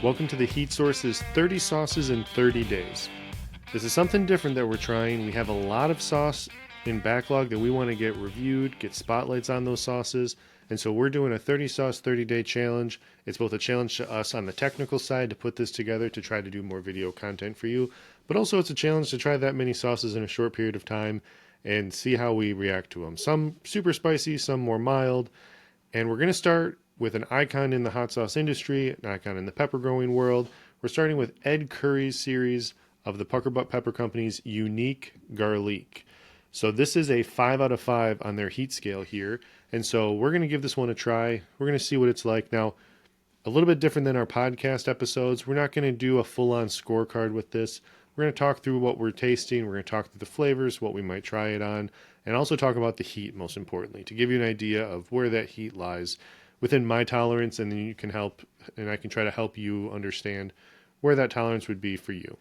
Welcome to the Heat Source's 30 Sauces in 30 Days. This is something different that we're trying. We have a lot of sauce in backlog that we want to get reviewed, get spotlights on those sauces, and so we're doing a 30 sauce 30-day challenge. It's both a challenge to us on the technical side to put this together to try to do more video content for you, but also it's a challenge to try that many sauces in a short period of time and see how we react to them. Some super spicy, some more mild, and we're going to start with an icon in the hot sauce industry, an icon in the pepper growing world. We're starting with Ed Currie's series of the Pucker Butt Pepper Company's unique Garlique. So this is a 5 out of 5 on their heat scale here. And so we're going to give this one a try. We're going to see what it's like. Now, a little bit different than our podcast episodes. We're not going to do a full-on scorecard with this. We're going to talk through what we're tasting. We're going to talk through the flavors, what we might try it on, and also talk about the heat, most importantly, to give you an idea of where that heat lies within my tolerance, and then you can help, and I can try to help you understand where that tolerance would be for you.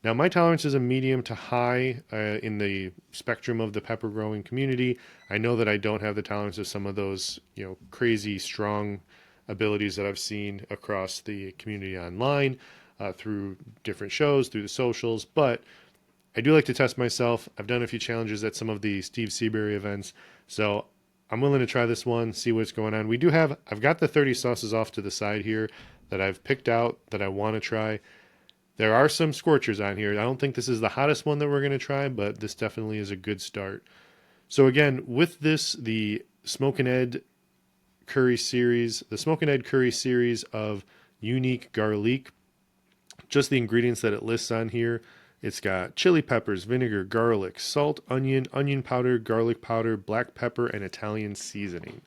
Now, my tolerance is a medium to high in the spectrum of the pepper growing community. I know that I don't have the tolerance of some of those, crazy strong abilities that I've seen across the community online, through different shows, through the socials, but I do like to test myself. I've done a few challenges at some of the Steve Seabury events, so I'm willing to try this one, see what's going on. I've got the 30 sauces off to the side here that I've picked out that I want to try. There are some scorchers on here. I don't think this is the hottest one that we're going to try, but this definitely is a good start. So again, with this, the Smokin' Ed Currie series, of unique Garlique, just the ingredients that it lists on here. It's got chili peppers, vinegar, garlic, salt, onion powder, garlic powder, black pepper, and Italian seasoning.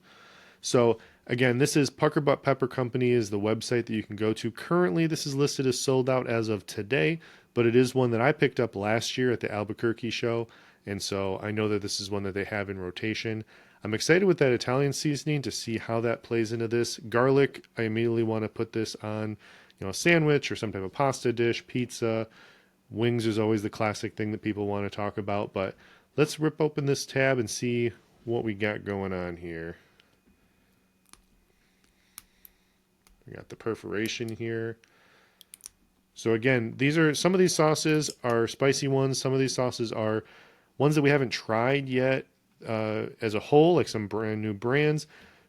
So again, this is Pucker Butt Pepper Company is the website that you can go to. Currently, this is listed as sold out as of today, but it is one that I picked up last year at the Albuquerque show, and so I know that this is one that they have in rotation. I'm excited with that Italian seasoning to see how that plays into this. Garlic, I immediately want to put this on, a sandwich or some type of pasta dish, pizza. Wings is always the classic thing that people want to talk about, but let's rip open this tab and see what we got going on here. We got the perforation here. So again, some of these sauces are spicy ones. Some of these sauces are ones that we haven't tried yet as a whole, like some brand new brands.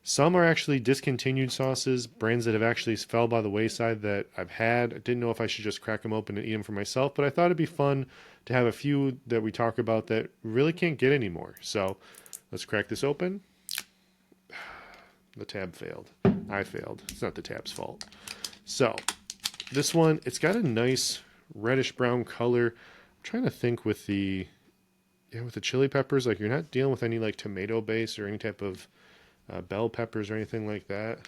Some are actually discontinued sauces, brands that have actually fell by the wayside that I've had. I didn't know if I should just crack them open and eat them for myself, but I thought it'd be fun to have a few that we talk about that really can't get anymore. So let's crack this open. The tab failed. I failed. It's not the tab's fault. So this one, it's got a nice reddish brown color. I'm trying to think with the chili peppers, like you're not dealing with any like tomato base or any type of bell peppers or anything like that.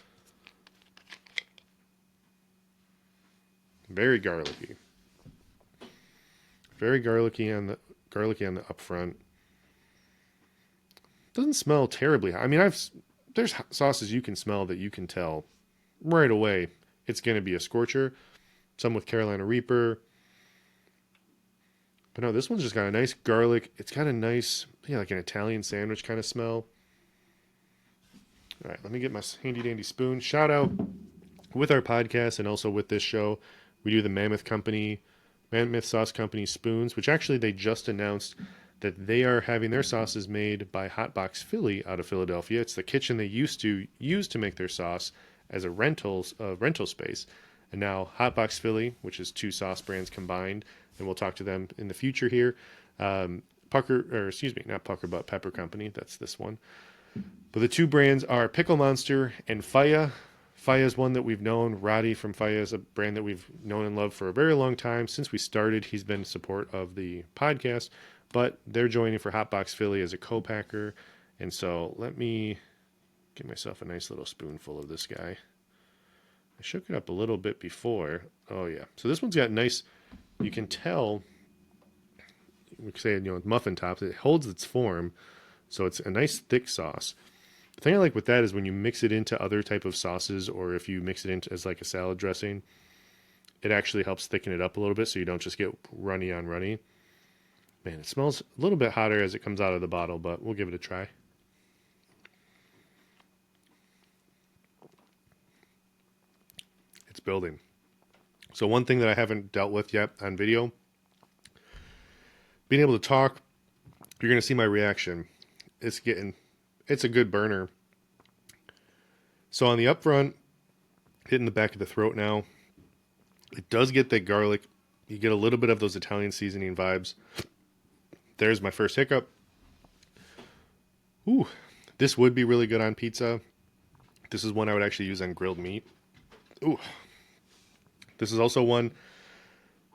Very garlicky. Very garlicky on the up front. Doesn't smell terribly hot. I mean, there's sauces you can smell that you can tell right away it's going to be a scorcher. Some with Carolina Reaper. But no, this one's just got a nice garlic. It's got a nice, like an Italian sandwich kind of smell. All right, let me get my handy dandy spoon. Shout out with our podcast and also with this show. We do the Mammoth Sauce Company spoons, which actually they just announced that they are having their sauces made by Hotbox Philly out of Philadelphia. It's the kitchen they used to use to make their sauce as a rental space. And now Hotbox Philly, which is two sauce brands combined, and we'll talk to them in the future here. Not Pucker Butt Pepper Company. That's this one. But the two brands are Pickle Monster and Faya. Faya is one that we've known. Roddy from Faya is a brand that we've known and loved for a very long time. Since we started, he's been in support of the podcast. But they're joining for Hotbox Philly as a co-packer. And so let me get myself a nice little spoonful of this guy. I shook it up a little bit before. Oh, yeah. So this one's got nice, you can tell, we could say, muffin tops. It holds its form. So it's a nice thick sauce. The thing I like with that is when you mix it into other type of sauces, or if you mix it into as like a salad dressing, it actually helps thicken it up a little bit so you don't just get runny on runny. Man, it smells a little bit hotter as it comes out of the bottle, but we'll give it a try. It's building. So one thing that I haven't dealt with yet on video, being able to talk, you're going to see my reaction. It's a good burner. So on the up front, hitting the back of the throat now, it does get that garlic. You get a little bit of those Italian seasoning vibes. There's my first hiccup. Ooh, this would be really good on pizza. This is one I would actually use on grilled meat. Ooh, this is also one.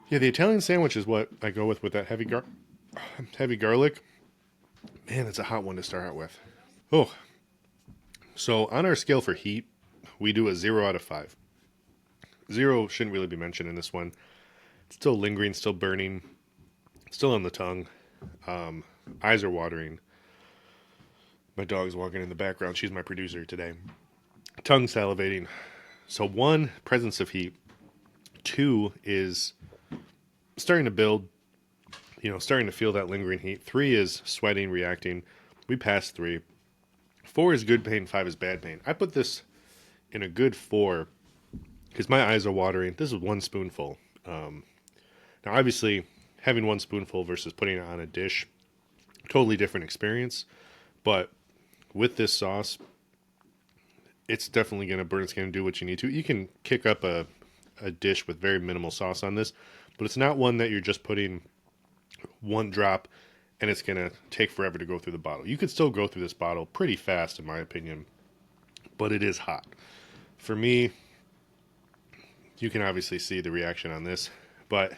Yeah, the Italian sandwich is what I go with that heavy garlic. Man, it's a hot one to start out with. Oh, so on our scale for heat, we do a 0 out of 5. 0 shouldn't really be mentioned in this one. It's still lingering, still burning, still on the tongue. Eyes are watering. My dog's walking in the background. She's my producer today. Tongue salivating. So 1, presence of heat. 2 is starting to build, starting to feel that lingering heat. 3 is sweating, reacting. We passed 3. 4 is good pain, 5 is bad pain. I put this in a good 4 because my eyes are watering. This is 1 spoonful. Now, obviously, having 1 spoonful versus putting it on a dish, totally different experience. But with this sauce, it's definitely going to burn. It's going to do what you need to. You can kick up a dish with very minimal sauce on this, but it's not one that you're just putting 1 drop and it's going to take forever to go through the bottle. You could still go through this bottle pretty fast, in my opinion, but it is hot. For me, you can obviously see the reaction on this, but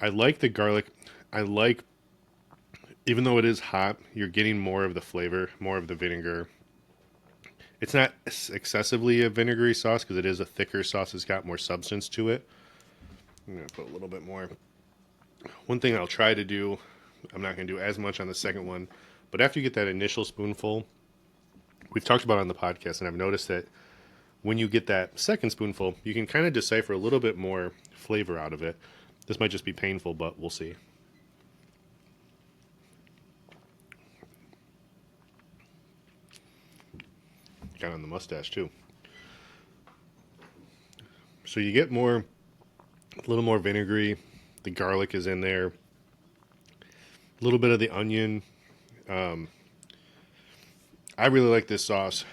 I like the garlic. Even though it is hot, you're getting more of the flavor, more of the vinegar. It's not excessively a vinegary sauce because it is a thicker sauce. It's got more substance to it. I'm going to put a little bit more. One thing I'll try to do, I'm not going to do as much on the second one, but after you get that initial spoonful, we've talked about it on the podcast, and I've noticed that when you get that second spoonful, you can kind of decipher a little bit more flavor out of it. This might just be painful, but we'll see. Got on the mustache too. So you get a little more vinegary. The garlic is in there. A little bit of the onion. I really like this sauce.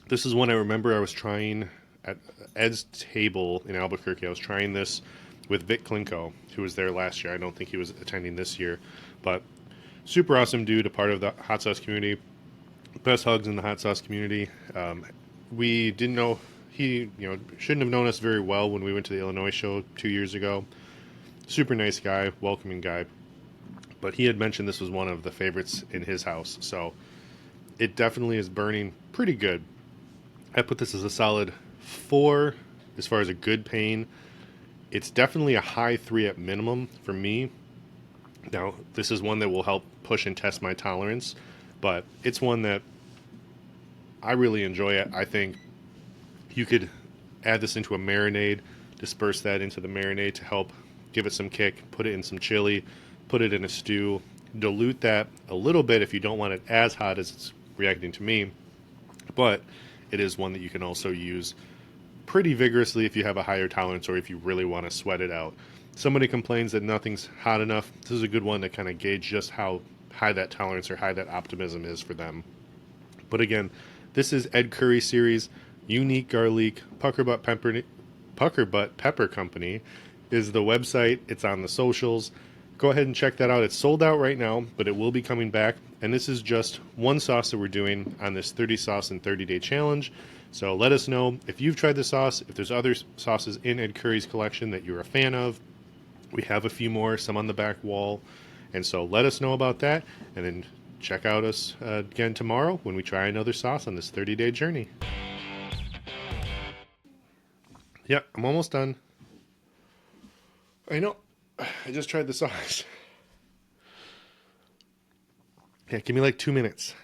This is one I remember I was trying at Ed's table in Albuquerque. I was trying this with Vic Klinko, who was there last year. I don't think he was attending this year, but super awesome dude, a part of the hot sauce community. Best hugs in the hot sauce community. We didn't know he, shouldn't have known us very well when we went to the Illinois show 2 years ago. Super nice guy, welcoming guy. But he had mentioned this was one of the favorites in his house, so it definitely is burning pretty good. I put this as a solid 4 as far as a good pain. It's definitely a high 3 at minimum for me. Now, this is one that will help push and test my tolerance, but it's one that I really enjoy it. I think you could add this into a marinade, disperse that into the marinade to help give it some kick, put it in some chili, put it in a stew, dilute that a little bit if you don't want it as hot as it's reacting to me, but it is one that you can also use pretty vigorously if you have a higher tolerance or if you really want to sweat it out. Somebody complains that nothing's hot enough. This is a good one to kind of gauge just how high that tolerance or high that optimism is for them. But again, this is Ed Currie series, Unique Garlique, Pucker Butt Pepper Company is the website. It's on the socials. Go ahead and check that out. It's sold out right now, but it will be coming back. And this is just one sauce that we're doing on this 30 sauce and 30-day challenge. So let us know if you've tried the sauce, if there's other sauces in Ed Currie's collection that you're a fan of. We have a few more, some on the back wall. And so let us know about that. And then check out us again tomorrow when we try another sauce on this 30-day journey. Yeah, I'm almost done. I know. I just tried the sauce. Yeah, give me like 2 minutes.